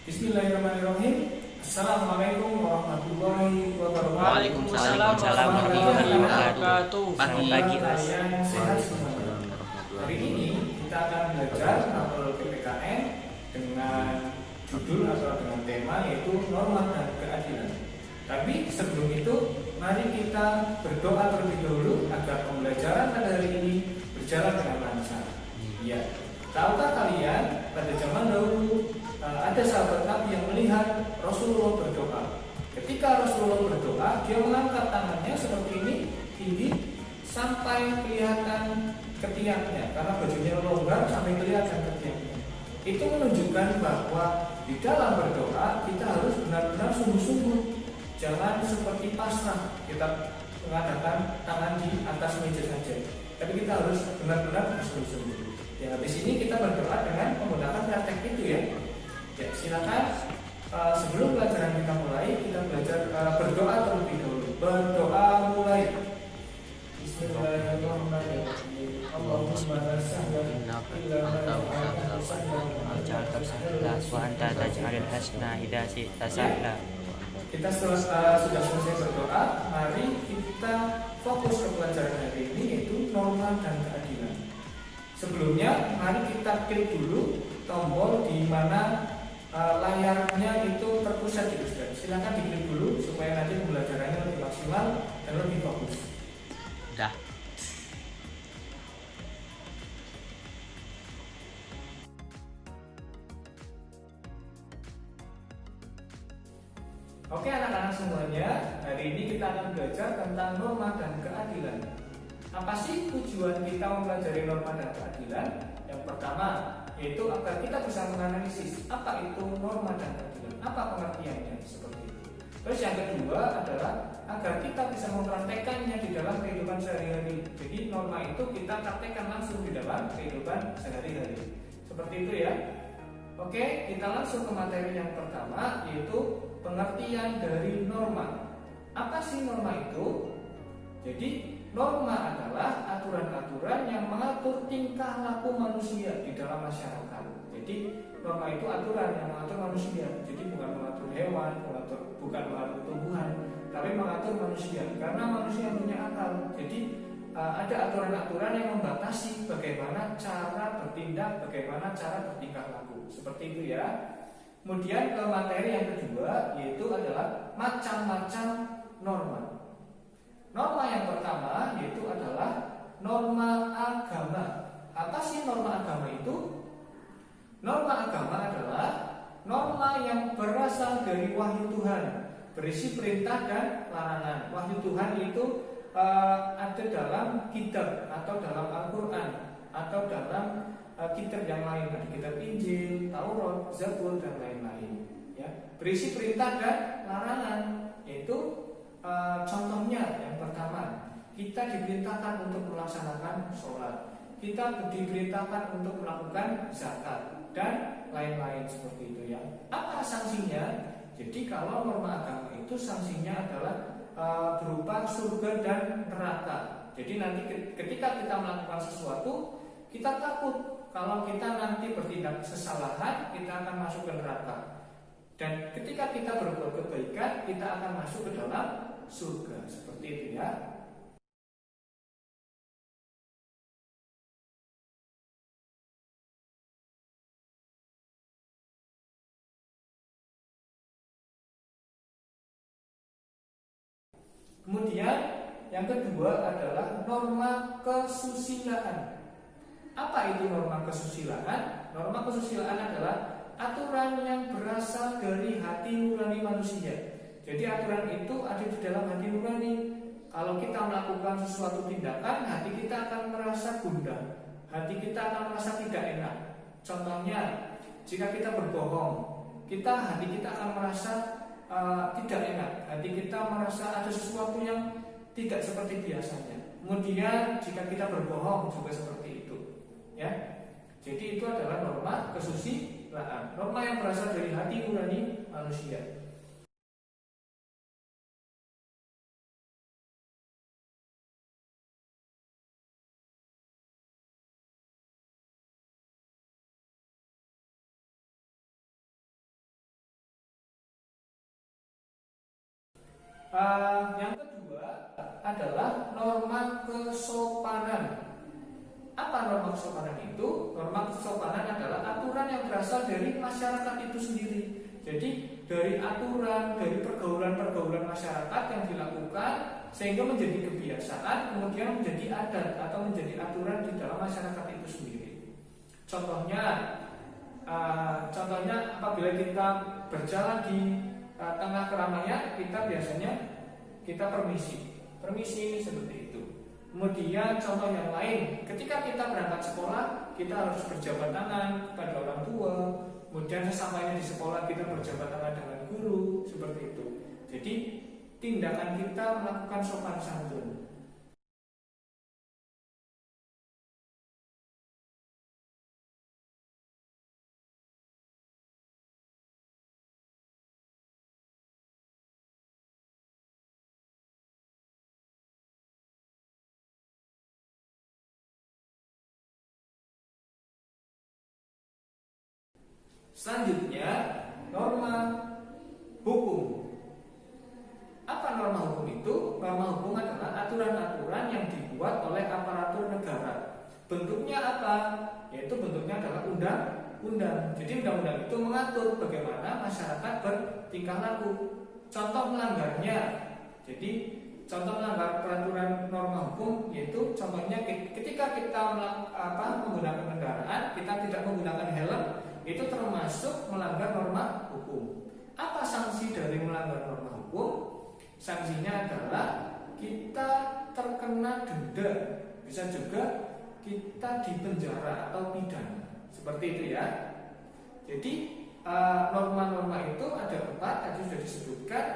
Bismillahirrahmanirrahim. Assalamualaikum warahmatullahi wabarakatuh. Waalaikumsalam warahmatullahi wabarakatuh. Selamat pagi kalian sehat semua. Hari ini kita akan belajar materi PPKN dengan judul atau dengan tema yaitu norma dan keadilan. Tapi sebelum itu, mari kita berdoa terlebih dahulu agar pembelajaran pada hari ini berjalan dengan lancar. Ya, tahukah kalian pada zaman dahulu ada sahabat Nabi yang melihat Rasulullah berdoa. Ketika Rasulullah berdoa, dia mengangkat tangannya seperti ini tinggi sampai kelihatan ketiaknya, karena bajunya longgar sampai kelihatan ketiaknya. Itu menunjukkan bahwa di dalam berdoa kita harus benar-benar sungguh-sungguh, jangan seperti pasrah kita mengadakan tangan di atas meja saja, tapi kita harus benar-benar bersungguh-sungguh. Ya, habis ini kita berdoa dengan menggunakan praktek itu ya. Ya, silakan sebelum pelajaran kita mulai, kita belajar berdoa terlebih dahulu. Berdoa mulai. Bismillahirrahmanirrahim. Allahumma la sahla illa ma ja'altahu. Kita sudah selesai berdoa, mari kita fokus ke pelajaran hari ini yaitu norma dan keadilan. Sebelumnya, mari kita klik dulu tombol di mana layarnya itu terpusat di Ustaz. Silakan diklik dulu supaya nanti pembelajarannya lebih maksimal dan lebih fokus. Udah. Oke anak-anak semuanya, hari ini kita akan belajar tentang norma dan keadilan. Apa sih tujuan kita mempelajari norma dan keadilan? Yang pertama, yaitu agar kita bisa menganalisis apa itu norma dan keadilan, apa pengertiannya seperti itu. Terus yang kedua adalah agar kita bisa mempraktekannya di dalam kehidupan sehari-hari. Jadi norma itu kita praktekkan langsung di dalam kehidupan sehari-hari. Seperti itu ya. Oke, kita langsung ke materi yang pertama, yaitu pengertian dari norma. Apa sih norma itu? Jadi norma adalah aturan-aturan yang mengatur tingkah laku manusia di dalam masyarakat. Jadi norma itu aturan yang mengatur manusia. Jadi bukan mengatur hewan, bukan mengatur tumbuhan, tapi mengatur manusia. Karena manusia punya akal. Jadi ada aturan-aturan yang membatasi bagaimana cara bertindak, bagaimana cara bertingkah laku. Seperti itu ya. Kemudian ke materi yang kedua, yaitu adalah macam-macam norma. Norma yang pertama yaitu adalah norma agama. Apa sih norma agama itu? Norma agama adalah norma yang berasal dari wahyu Tuhan, berisi perintah dan larangan. Wahyu Tuhan itu ada dalam kitab atau dalam Al-Quran atau dalam kitab yang lain, ada kitab Injil, Taurat, Zabur dan lain-lain. Ya, berisi perintah dan larangan, yaitu contohnya yang pertama, kita diperintahkan untuk melaksanakan sholat, kita diperintahkan untuk melakukan zakat dan lain-lain seperti itu ya. Apa sanksinya? Jadi kalau norma agama itu sanksinya adalah berupa surga dan neraka. Jadi nanti ketika kita melakukan sesuatu, kita takut kalau kita nanti bertindak kesalahan, kita akan masuk ke neraka. Dan ketika kita berbuat kebaikan, kita akan masuk ke dalam surga. Seperti itu ya. Kemudian yang kedua adalah norma kesusilaan. Apa itu norma kesusilaan? Norma kesusilaan adalah aturan yang berasal dari hati nurani manusia. Jadi aturan itu ada di dalam hati nurani. Kalau kita melakukan sesuatu tindakan, hati kita akan merasa gundah, hati kita akan merasa tidak enak. Contohnya, jika kita berbohong, hati kita akan merasa tidak enak. Hati kita merasa ada sesuatu yang tidak seperti biasanya. Kemudian jika kita berbohong juga seperti itu. Ya, jadi itu adalah norma kesusilaan, norma yang berasal dari hati nurani manusia. Yang kedua adalah norma kesopanan. Apa norma kesopanan itu? Norma kesopanan adalah aturan yang berasal dari masyarakat itu sendiri. Jadi dari aturan, dari pergaulan-pergaulan masyarakat yang dilakukan sehingga menjadi kebiasaan, kemudian menjadi adat atau menjadi aturan di dalam masyarakat itu sendiri. Contohnya apabila kita berjalan di tengah keramaian, kita biasanya permisi seperti itu. Kemudian contoh yang lain, ketika kita berangkat sekolah, kita harus berjabat tangan kepada orang tua. Kemudian sesampainya di sekolah kita berjabat tangan dengan guru, seperti itu. Jadi tindakan kita melakukan sopan santun. Selanjutnya, norma hukum. Apa norma hukum itu? Norma hukum adalah aturan-aturan yang dibuat oleh aparatur negara. Bentuknya apa? Yaitu bentuknya adalah undang-undang. Jadi undang-undang itu mengatur bagaimana masyarakat bertingkah laku. Contoh melanggarnya. Jadi contoh melanggar peraturan norma hukum yaitu contohnya ketika kita menggunakan kendaraan, kita tidak menggunakan helm, itu termasuk melanggar norma hukum. Apa sanksi dari melanggar norma hukum? Sanksinya adalah kita terkena denda, bisa juga kita dipenjara atau pidana. Seperti itu ya. Jadi norma-norma itu ada 4, tadi sudah disebutkan.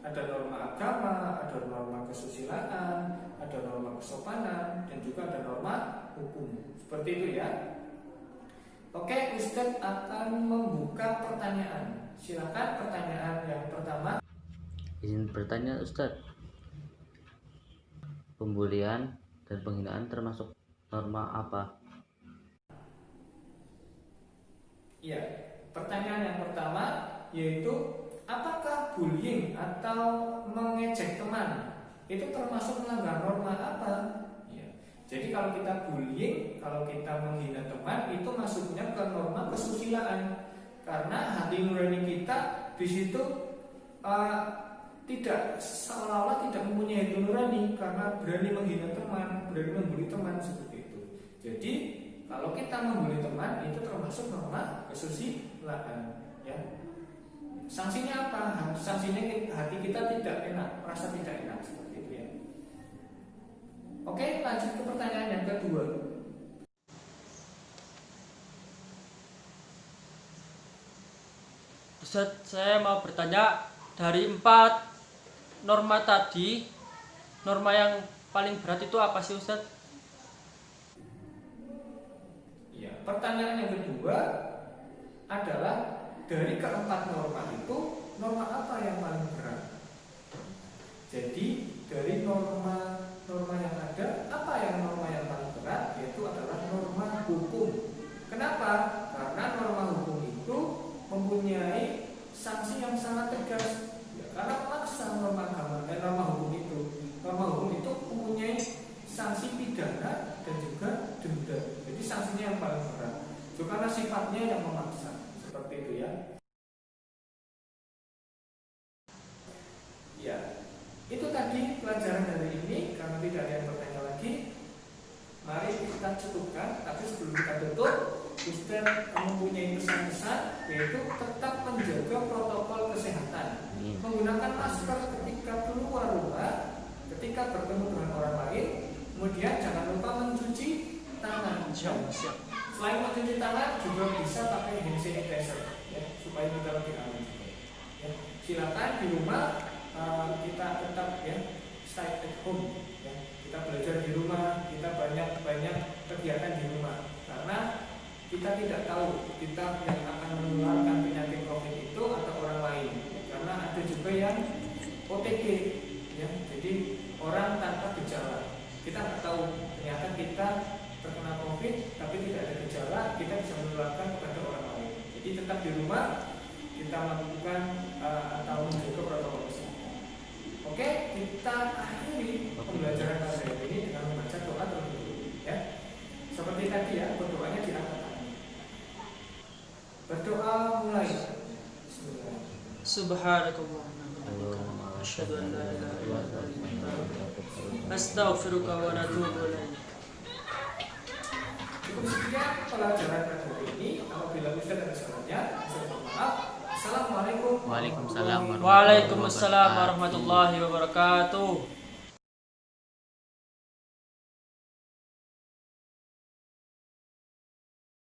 Ada norma agama, ada norma kesusilaan, ada norma kesopanan, dan juga ada norma hukum. Seperti itu ya. Oke, Ustadz akan membuka pertanyaan. Silakan pertanyaan yang pertama. Izin bertanya Ustadz, pembulian dan penghinaan termasuk norma apa? Ya, pertanyaan yang pertama yaitu apakah bullying atau mengejek teman itu termasuk melanggar norma apa? Jadi kalau kita bullying, kalau kita menghina teman, itu masuknya ke norma kesusilaan. Karena hati nurani kita di situ tidak seolah-olah tidak mempunyai hati nurani karena berani menghina teman, berani membuli teman seperti itu. Jadi kalau kita membuli teman itu termasuk norma kesusilaan. Ya. Sanksinya apa? Sanksinya hati kita tidak enak, merasa tidak enak seperti itu ya. Oke, lanjut ke pertanyaan yang kedua. Ustadz, saya mau bertanya, dari 4 norma tadi, norma yang paling berat itu apa sih Ustadz? Ya, pertanyaan yang kedua adalah dari keempat norma itu, norma apa yang paling berat? Jadi dari norma yang ada, apa yang norma yang paling berat? Yaitu adalah norma hukum. Kenapa? Karena norma hukum itu mempunyai sanksi yang sangat tegas. Ya, karena memaksa norma hukum itu mempunyai sanksi pidana dan juga denda. Jadi sanksinya yang paling berat. Itu karena sifatnya yang memaksa. Seperti itu ya. Ya. Itu tadi pelajaran hari ini. Karena tidak ada yang bertanya lagi, mari kita cukupkan. Tapi sebelum kita tutup, Ustadz mempunyai pesan-pesan, yaitu tetap menjaga protokol kesehatan, menggunakan masker ketika keluar rumah, ketika bertemu dengan orang lain. Kemudian jangan lupa mencuci tangan. Selain mencuci tangan, juga bisa pakai hand sanitizer ya, supaya kita lebih aman. Ya. Silakan di rumah kita tetap ya stay at home ya. Kita belajar di rumah, kita banyak kegiatan di rumah karena kita tidak tahu kita yang akan menularkan penyakit COVID itu atau orang lain. Karena ada juga yang OTG ya, jadi orang tanpa gejala. Kita nggak tahu ternyata kita terkena COVID tapi tidak ada gejala, kita bisa menularkan kepada orang lain. Jadi tetap di rumah kita melakukan atau menjaga protokol kesehatan. Oke, kita akhiri pembelajaran kali ini dengan membaca doa terlebih dahulu, ya. Seperti tadi ya, berdoanya di angkat tangan. Berdoa mulai. Bismillah. Subhanakallahumma wa bihamdika asyhadu an la ilaha illa anta astaghfiruka wa atubu ilaik. Cukup sekian pelajaran kali ini. Apabila Ustaz ada salahnya, saya mohon maaf. Assalamualaikum Waalaikumsalam Waalaikumsalam warahmatullahi wabarakatuh.